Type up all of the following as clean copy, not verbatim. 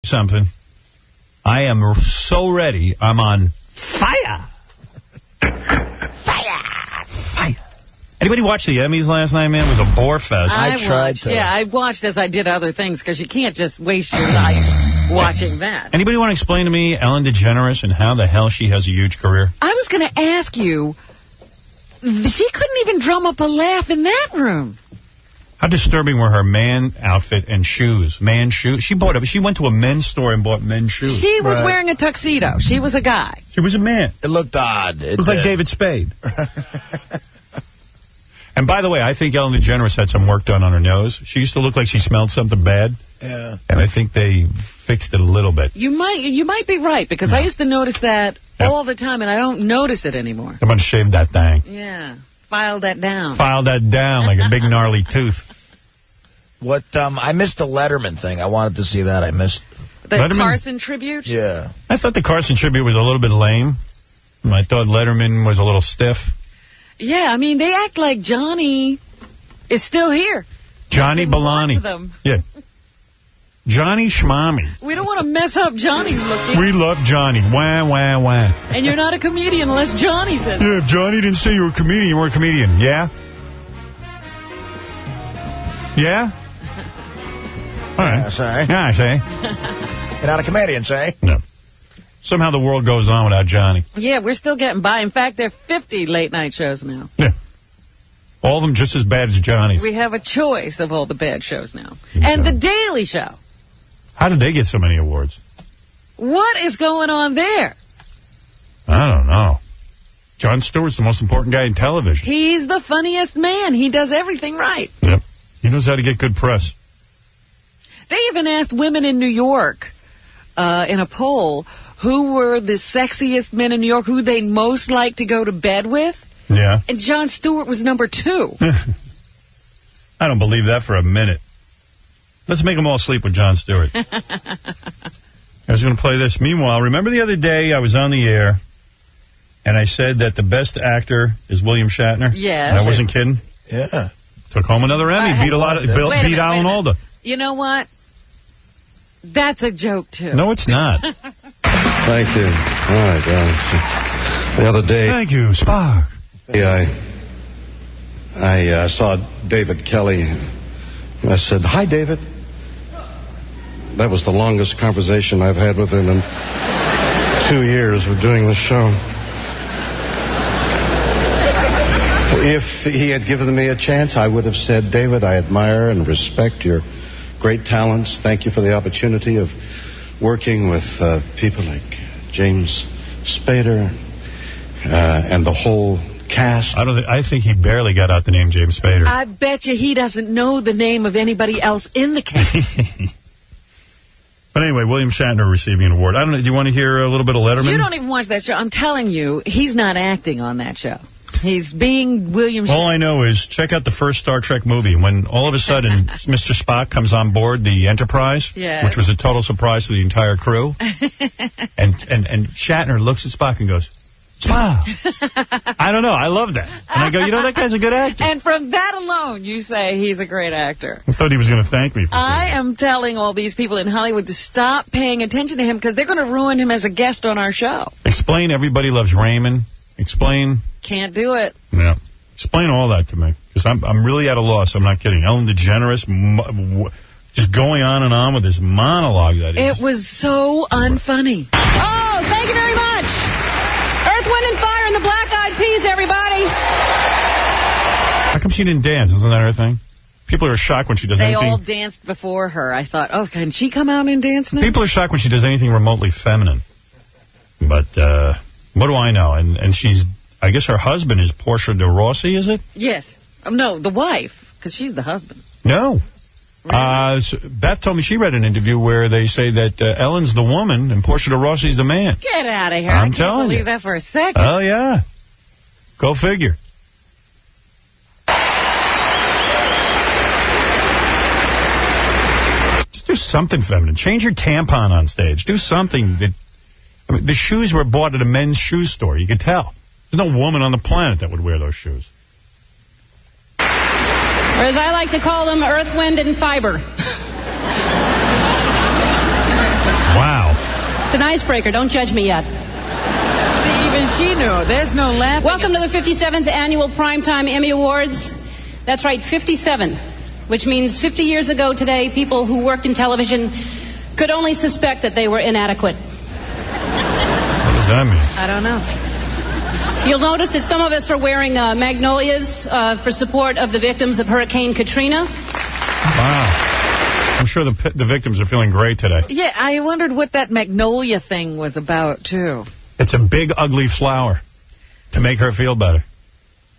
Something. I am so ready. I'm on fire. Fire. Anybody watch the Emmys last night, man? It was a bore fest. I tried to. Yeah, I watched as I did other things, because you can't just waste your life watching that. Anybody want to explain to me Ellen DeGeneres and how the hell she has a huge career? I was going to ask you, she couldn't even drum up a laugh in that room. How disturbing were her man outfit and shoes? Man shoes. She went to a men's store and bought men's shoes. She was wearing a tuxedo. She was a guy. She was a man. It looked odd. It looked like David Spade. And by the way, I think Ellen DeGeneres had some work done on her nose. She used to look like she smelled something bad. Yeah. And I think they fixed it a little bit. You might be right, because I used to notice that all the time, and I don't notice it anymore. I'm going to shave that thing. Yeah. File that down. File that down like a big gnarly tooth. What, I missed the Letterman thing. I wanted to see that. I missed. The Letterman? Carson tribute? Yeah. I thought the Carson tribute was a little bit lame. I thought Letterman was a little stiff. Yeah, I mean, they act like Johnny is still here. Johnny Bellani. Them. Yeah. Johnny Schmami. We don't want to mess up Johnny's looking. We love Johnny. Wah, wah, wah. And you're not a comedian unless Johnny says Yeah, if Johnny didn't say you were a comedian, you weren't a comedian. Yeah? Yeah? All right. Yeah, say. Yeah, say. You're not a comedian, say. No. Somehow the world goes on without Johnny. Yeah, we're still getting by. In fact, there are 50 late-night shows now. Yeah. All of them just as bad as Johnny's. We have a choice of all the bad shows now. And The Daily Show. How did they get so many awards? What is going on there? I don't know. Jon Stewart's the most important guy in television. He's the funniest man. He does everything right. Yep. He knows how to get good press. They even asked women in New York in a poll who were the sexiest men in New York, who they'd most like to go to bed with. Yeah. And Jon Stewart was number 2. I don't believe that for a minute. Let's make them all sleep with Jon Stewart. I was going to play this. Meanwhile, remember the other day I was on the air and I said that the best actor is William Shatner? Yeah. And I wasn't kidding? Yeah. Took home another Emmy. Beat Alan Alda. You know what? That's a joke, too. No, it's not. Thank you. All right. The other day... Thank you, Spark. I saw David Kelly. I said, "Hi, David." That was the longest conversation I've had with him in 2 years of doing the show. If he had given me a chance, I would have said, "David, I admire and respect your great talents. Thank you for the opportunity of working with people like James Spader and the whole cast." I think he barely got out the name James Spader. I bet you he doesn't know the name of anybody else in the cast. But anyway, William Shatner receiving an award. I don't know. Do you want to hear a little bit of Letterman? You don't even watch that show. I'm telling you, he's not acting on that show. He's being William Shatner. All I know is check out the first Star Trek movie. When all of a sudden Mr. Spock comes on board the Enterprise, which was a total surprise to the entire crew, and Shatner looks at Spock and goes, "Spock." I don't know. I love that. And I go, you know, that guy's a good actor. And from that alone, you say he's a great actor. I thought he was going to thank me for I am telling all these people in Hollywood to stop paying attention to him because they're going to ruin him as a guest on our show. Explain Everybody Loves Raymond. Explain. Can't do it. Yeah. Explain all that to me. Because I'm really at a loss. I'm not kidding. Ellen DeGeneres just going on and on with this monologue that is. It was so unfunny. Oh, thank you very much. Earth, Wind, and Fire and the Black Eyed Peas, everybody. How come she didn't dance? Isn't that her thing? People are shocked when she does anything. They all danced before her. I thought, oh, can she come out and dance now? People are shocked when she does anything remotely feminine. But what do I know? And she's, I guess her husband is Portia de Rossi, is it? Yes. No, the wife, because she's the husband. No. Really? So Beth told me she read an interview where they say that Ellen's the woman and Portia de Rossi's the man. Get out of here. I'm I telling can't believe you. that for a second. Oh, yeah. Go figure. Just do something feminine. Change your tampon on stage. Do something that... I mean, the shoes were bought at a men's shoe store. You could tell. There's no woman on the planet that would wear those shoes. Or as I like to call them, earth, wind, and fiber. It's an icebreaker. Don't judge me yet. Even she knew. There's no laughing. Welcome to the 57th Annual Primetime Emmy Awards. That's right, 57, which means 50 years ago today, people who worked in television could only suspect that they were inadequate. What does that mean? I don't know. You'll notice that some of us are wearing magnolias for support of the victims of Hurricane Katrina. Wow. I'm sure the victims are feeling great today. Yeah, I wondered what that magnolia thing was about, too. It's a big, ugly flower to make her feel better.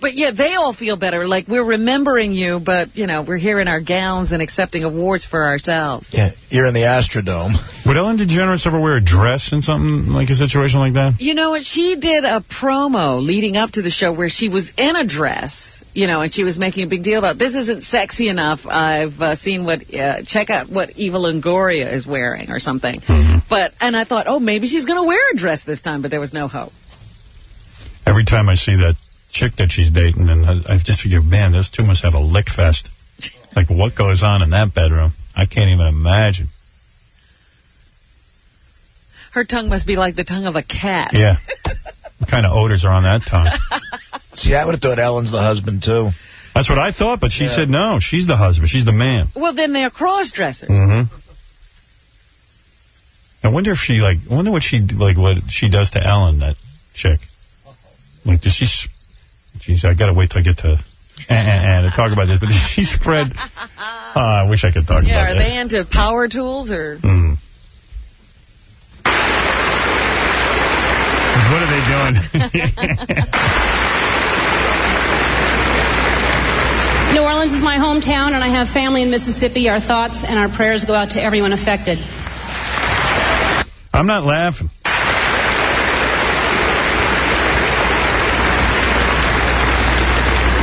But, yeah, they all feel better. Like, we're remembering you, but, you know, we're here in our gowns and accepting awards for ourselves. Yeah, you're in the Astrodome. Would Ellen DeGeneres ever wear a dress in something like a situation like that? You know what? She did a promo leading up to the show where she was in a dress, you know, and she was making a big deal about, this isn't sexy enough. I've seen what, check out what Eva Longoria is wearing or something. And I thought, oh, maybe she's going to wear a dress this time, but there was no hope. Every time I see that chick that she's dating, and I just figure, man, those two must have a lick fest. Like, what goes on in that bedroom? I can't even imagine. Her tongue must be like the tongue of a cat. Yeah. What kind of odors are on that tongue? See, I would have thought Ellen's the husband, too. That's what I thought, but she said no. She's the husband. She's the man. Well, then they're cross-dressers. I wonder if she, like, what she does to Ellen, that chick. Like, does she... Jeez, I got to wait till I get to talk about this. But does she spread... I wish I could talk about that. Yeah, are they into power tools or... What are they doing? New Orleans is my hometown, and I have family in Mississippi. Our thoughts and our prayers go out to everyone affected. I'm not laughing.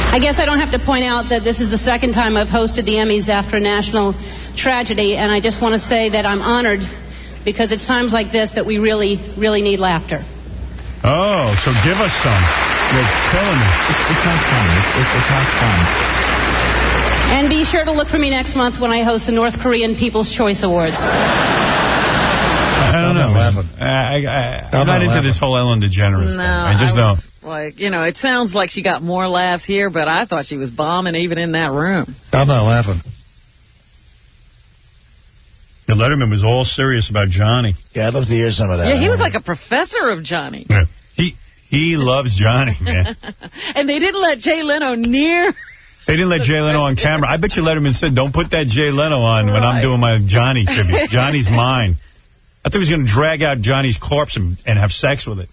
I guess I don't have to point out that this is the second time I've hosted the Emmys after a national tragedy, and I just want to say that I'm honored because it's times like this that we really, really need laughter. Oh, so give us some. You're killing me. It's not fun. It's not fun. And be sure to look for me next month when I host the North Korean People's Choice Awards. I don't know. I'm not into this whole Ellen DeGeneres thing. I just don't. Like, you know, it sounds like she got more laughs here, but I thought she was bombing even in that room. I'm not laughing. Yeah, Letterman was all serious about Johnny. Yeah, I'd love to hear some of that. Yeah, he was like a professor of Johnny. Yeah. He loves Johnny, man. And they didn't let Jay Leno near... They didn't let Jay Leno on camera. I bet you Letterman said, don't put that Jay Leno on when I'm doing my Johnny tribute. Johnny's mine. I thought he was going to drag out Johnny's corpse and have sex with it.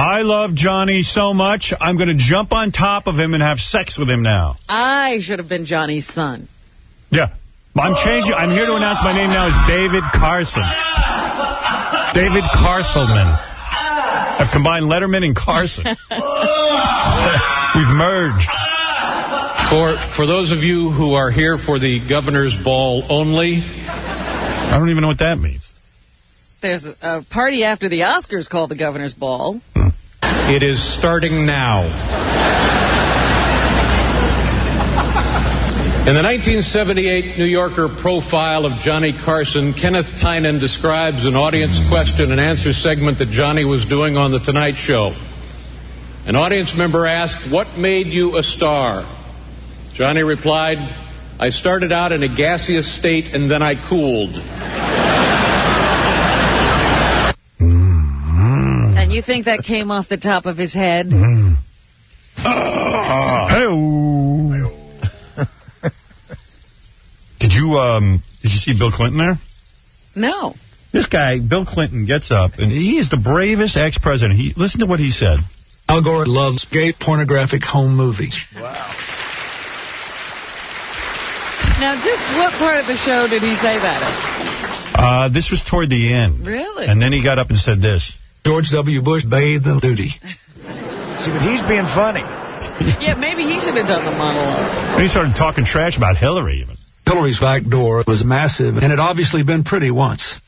I love Johnny so much, I'm going to jump on top of him and have sex with him now. I should have been Johnny's son. Yeah. I'm changing. I'm here to announce my name now is David Carson. David Carselman. I've combined Letterman and Carson. We've merged. For those of you who are here for the governor's ball only. I don't even know what that means. There's a party after the Oscars called the Governor's Ball. It is starting now. In the 1978 New Yorker profile of Johnny Carson, Kenneth Tynan describes an audience question and answer segment that Johnny was doing on The Tonight Show. An audience member asked, "What made you a star?" Johnny replied, "I started out in a gaseous state and then I cooled." And you think that came off the top of his head? Hey-oh. Did you see Bill Clinton there? No. This guy, Bill Clinton, gets up, and he is the bravest ex-president. Listen to what he said. Al Gore loves gay pornographic home movies. Wow. Now, just what part of the show did he say that in? This was toward the end. Really? And then he got up and said this. George W. Bush bathed in duty. See, but he's being funny. Yeah, maybe he should have done the monologue. And he started talking trash about Hillary, even. Hillary's back door was massive, and had obviously been pretty once.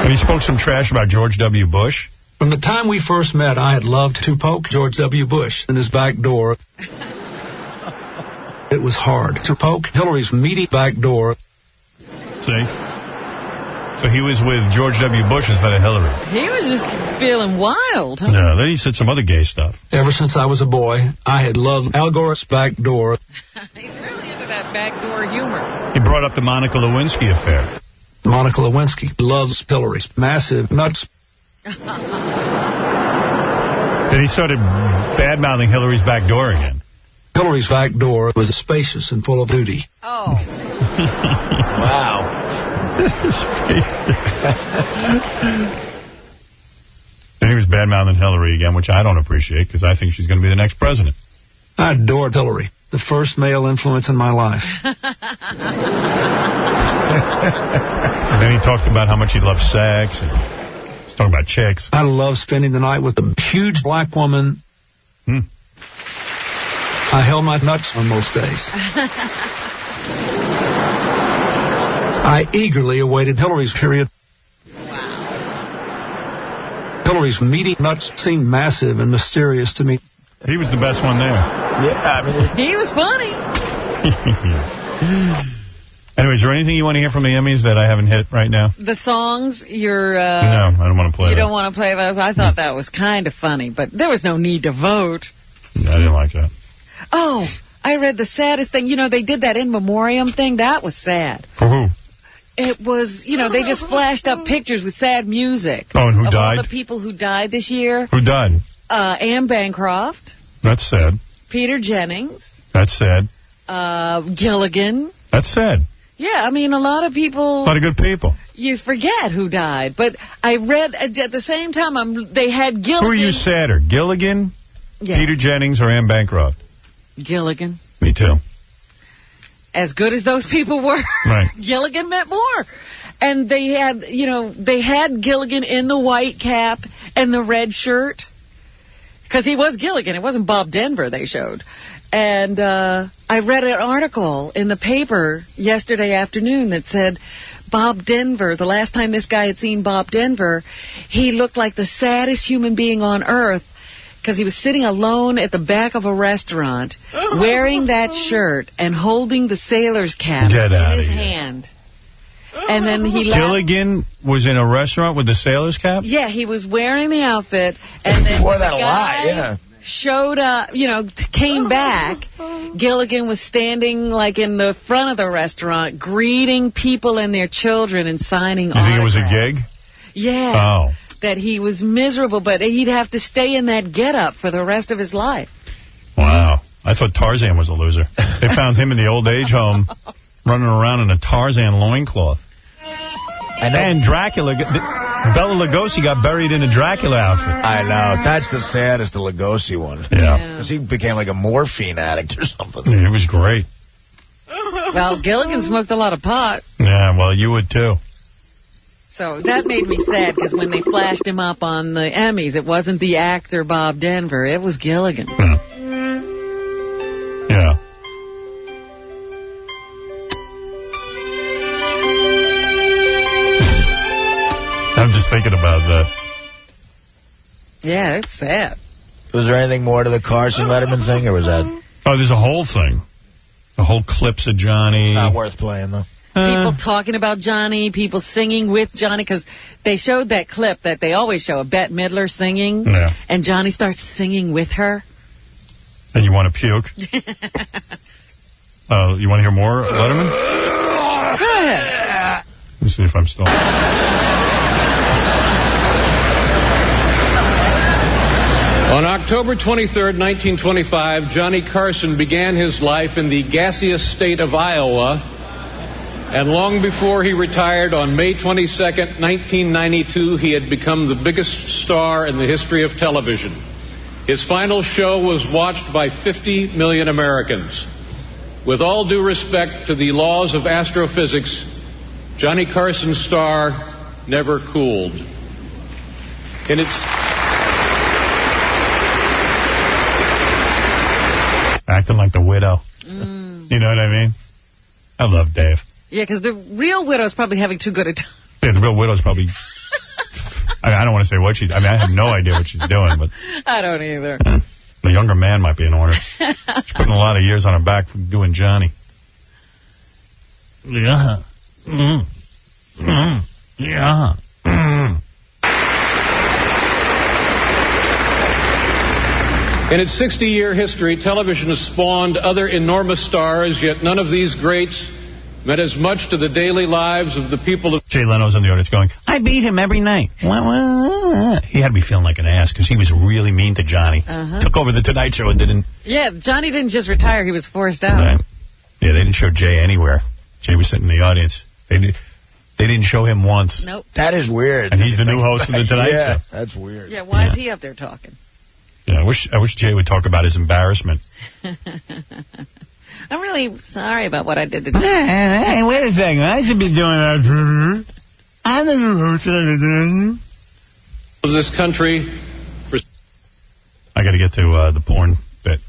And he spoke some trash about George W. Bush. From the time we first met, I had loved to poke George W. Bush in his back door. It was hard to poke Hillary's meaty back door. See? So he was with George W. Bush instead of Hillary. He was just feeling wild, huh? Yeah, then he said some other gay stuff. Ever since I was a boy, I had loved Al Gore's back door. He's really into that backdoor humor. He brought up the Monica Lewinsky affair. Monica Lewinsky loves Hillary's massive nuts. Then he started bad-mouthing Hillary's back door again. Hillary's back door was spacious and full of duty. Oh. Wow. Then he was bad-mouthing Hillary again, which I don't appreciate because I think she's going to be the next president. I adored Hillary, the first male influence in my life. And then he talked about how much he loved sex. And he's talking about chicks. I love spending the night with a huge black woman. I held my nuts on most days. I eagerly awaited Hillary's period. Wow. Hillary's meaty nuts seemed massive and mysterious to me. He was the best one there. Yeah, I mean... He was funny. Anyway, is there anything you want to hear from the Emmys that I haven't hit right now? The songs, you're... no, I don't want to play You that. don't want to play those? I thought that was kind of funny, but there was no need to vote. I didn't like that. Oh, I read the saddest thing. You know, they did that in memoriam thing. That was sad. For who? It was, you know, they just flashed up pictures with sad music. Oh, and who died? All the people who died this year. Who died? Anne Bancroft. That's sad. Peter Jennings. That's sad. Gilligan. That's sad. Yeah, I mean, a lot of people... A lot of good people. You forget who died. But I read, at the same time, they had Gilligan... Who are you sadder, Gilligan, yes. Peter Jennings, or Anne Bancroft? Gilligan. Me too. As good as those people were, right. Gilligan meant more. And they had, you know, they had Gilligan in the white cap and the red shirt. Because he was Gilligan. It wasn't Bob Denver they showed. And I read an article in the paper yesterday afternoon that said Bob Denver, the last time this guy had seen Bob Denver, he looked like the saddest human being on earth because he was sitting alone at the back of a restaurant wearing that shirt and holding the sailor's cap in his hand. And then he left. Gilligan was in a restaurant with the sailor's cap? Yeah, he was wearing the outfit. And then wore that the a lot, yeah. Showed up, you know, came back. Gilligan was standing, like, in the front of the restaurant, greeting people and their children and signing autographs. You think it was a gig? Yeah. Oh. That he was miserable, but he'd have to stay in that getup for the rest of his life. Wow. I thought Tarzan was a loser. They found him in the old age home running around in a Tarzan loincloth. And Dracula, Bela Lugosi got buried in a Dracula outfit. I know. That's the saddest, the Lugosi one. Yeah. Because he became like a morphine addict or something. Yeah, it was great. Well, Gilligan smoked a lot of pot. Yeah, well, you would too. So that made me sad, because when they flashed him up on the Emmys, it wasn't the actor Bob Denver. It was Gilligan. Yeah. Yeah. I'm just thinking about that. Yeah, it's sad. Was there anything more to the Carson Letterman thing, or was that... Oh, there's a whole thing. The whole clips of Johnny. Not worth playing, though. People talking about Johnny, people singing with Johnny, because they showed that clip that they always show, of Bette Midler singing, and Johnny starts singing with her. And you want to puke? You want to hear more Letterman? Go ahead. Let me see if I'm still... On October 23rd, 1925, Johnny Carson began his life in the gaseous state of Iowa, and long before he retired on May 22nd, 1992, he had become the biggest star in the history of television. His final show was watched by 50 million Americans. With all due respect to the laws of astrophysics, Johnny Carson's star never cooled. In its... Acting like the widow. You know what I mean? I love Dave. Yeah, because the real widow's probably having too good a time. Yeah, the real widow's probably... I don't want to say what she's... I mean, I have no idea what she's doing, but... I don't either. The younger man might be in order. She's putting a lot of years on her back for doing Johnny. Yeah. Yeah. In its 60-year history, television has spawned other enormous stars, yet none of these greats meant as much to the daily lives of the people of... Jay Leno's in the audience going, I beat him every night. He had to be feeling like an ass because he was really mean to Johnny. Took over the Tonight Show and didn't... Yeah, Johnny didn't just retire. He was forced out. Right. Yeah, they didn't show Jay anywhere. Jay was sitting in the audience. They didn't show him once. Nope. That is weird. And he's the new host of the Tonight Show. That's weird. Yeah, why is he up there talking? Yeah, I wish Jay would talk about his embarrassment. I'm really sorry about what I did today. Hey, wait a second. I should be doing that. I'm the new host this country. I got to get to the porn bit.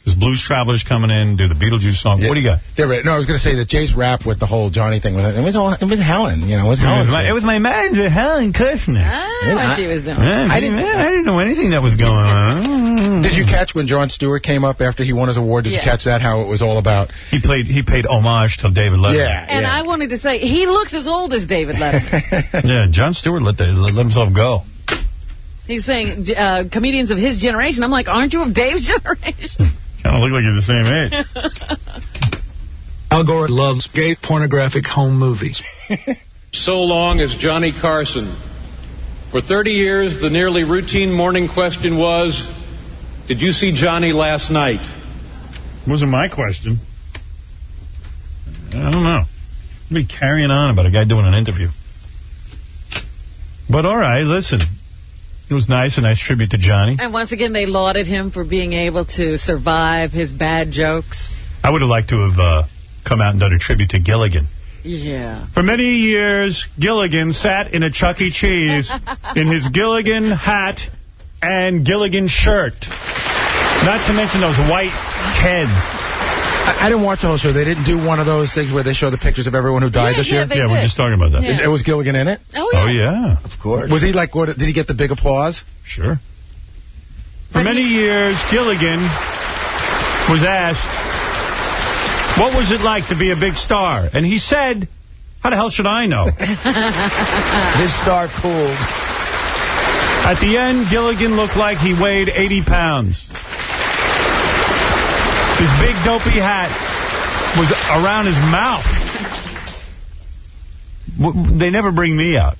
There's Blues Travelers coming in, do the Beetlejuice song. Yeah. What do you got? Yeah, right. No, I was going to say that Jay's rap with the whole Johnny thing, it was Helen. You know, it was Helen. It was my manager, Helen Kushner. What she was doing. I didn't know anything that was going on. Did you catch when Jon Stewart came up after he won his award? Did you catch that, how it was all about? He paid homage to David Letterman. Yeah. And I wanted to say, he looks as old as David Letterman. Yeah, Jon Stewart let himself go. He's saying comedians of his generation. I'm like, aren't you of Dave's generation? Kind of look like you're the same age. Al Gore loves gay pornographic home movies. So long as Johnny Carson. For 30 years, the nearly routine morning question was, did you see Johnny last night? It wasn't my question. I don't know. Be carrying on about a guy doing an interview. But all right, listen. It was nice, a nice tribute to Johnny. And once again, they lauded him for being able to survive his bad jokes. I would have liked to have come out and done a tribute to Gilligan. Yeah. For many years, Gilligan sat in a Chuck E. Cheese in his Gilligan hat and Gilligan shirt. Not to mention those white Keds. I didn't watch the whole show. They didn't do one of those things where they show the pictures of everyone who died this year? Yeah, we're just talking about that. Yeah. It was Gilligan in it? Oh, yeah. Oh, yeah. Of course. Was he like, did he get the big applause? Sure. For many years, Gilligan was asked, what was it like to be a big star? And he said, how the hell should I know? His star cooled. At the end, Gilligan looked like he weighed 80 pounds. His big dopey hat was around his mouth. They never bring me out.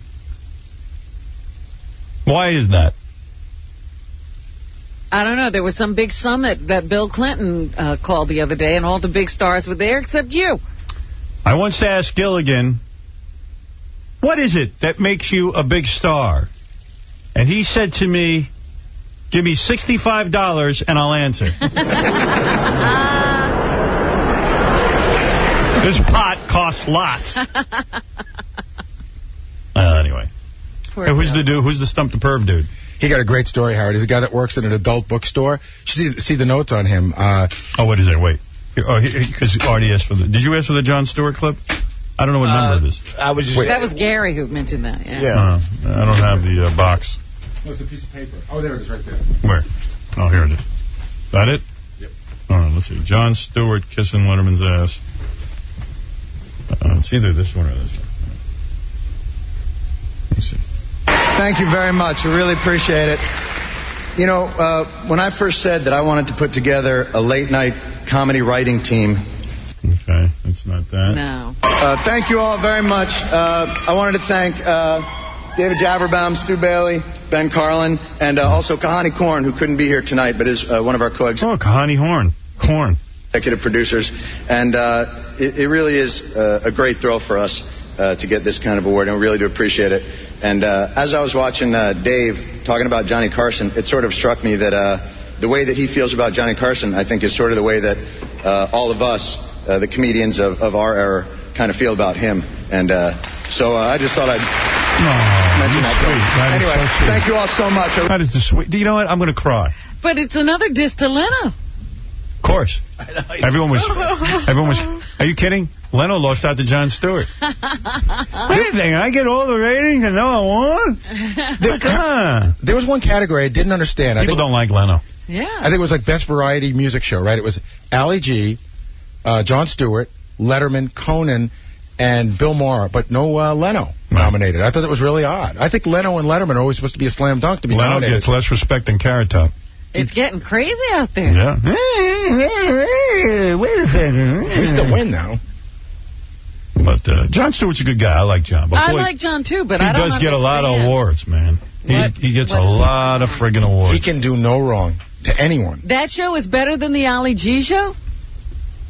Why is that? I don't know. There was some big summit that Bill Clinton called the other day, and all the big stars were there except you. I once asked Gilligan, what is it that makes you a big star? And he said to me, give me $65 and I'll answer. This pot costs lots. Anyway. Hey, who's the dude? Who's the Stump the Perv dude? He got a great story, Howard. He's a guy that works in an adult bookstore. You should see the notes on him. Oh, what is it? Wait. Because Artie asked for the... Did you ask for the Jon Stewart clip? I don't know what number it is. I was just... That was Gary who mentioned that, Yeah. I don't have the box. No, it's a piece of paper. Oh, there it is right there. Where? Oh, here it is. That it? Yep. All right, let's see. Jon Stewart kissing Letterman's ass. It's either this one or this one. Let's see. Thank you very much. I really appreciate it. You know, when I first said that I wanted to put together a late-night comedy writing team... Okay, that's not that. No. Thank you all very much. I wanted to thank David Javerbaum, Stu Bailey, Ben Carlin, and also Kahani Korn, who couldn't be here tonight, but is one of our co-executives. Oh, Kahani Korn. Executive producers. And it really is a great thrill for us to get this kind of award, and we really do appreciate it. And as I was watching Dave talking about Johnny Carson, it sort of struck me that the way that he feels about Johnny Carson, I think, is sort of the way that all of us, the comedians of our era, kind of feel about him. And so I just thought I'd mention that. Anyway, so thank you all so much. That is the sweet. You know what? I'm going to cry. But it's another diss to Leno. Of course. Everyone was. Are you kidding? Leno lost out to Jon Stewart. Anything? I get all the ratings and no I won? There was one category I didn't understand. People don't like Leno. Yeah. I think it was like Best Variety Music Show, right? It was Ali G, Jon Stewart, Letterman, Conan, and Bill Maher, but no Leno nominated. I thought it was really odd. I think Leno and Letterman are always supposed to be a slam dunk to be nominated. Leno gets less respect than Carrot Top. It's getting crazy out there. Yeah. Wait a second. He used to win, though. But Jon Stewart's a good guy. I like Jon. But I boy, like Jon, too, but I don't He does get a lot of awards, man. He gets a lot of friggin' awards. He can do no wrong to anyone. That show is better than the Ali G show?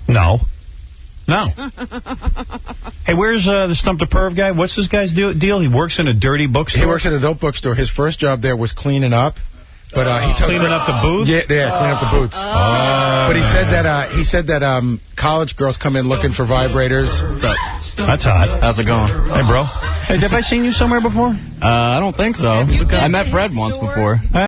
No. Hey, where's the Stump the Perv guy? What's this guy's deal? He works in a dirty bookstore? He works at a dope bookstore. His first job there was cleaning up. But he's cleaning up the booths? Yeah, cleaning up the booths. But he said that college girls come in looking for vibrators. What's up? That's hot. How's it going? Hey, bro. Hey, have I seen you somewhere before? I don't think so. I met Fred once before.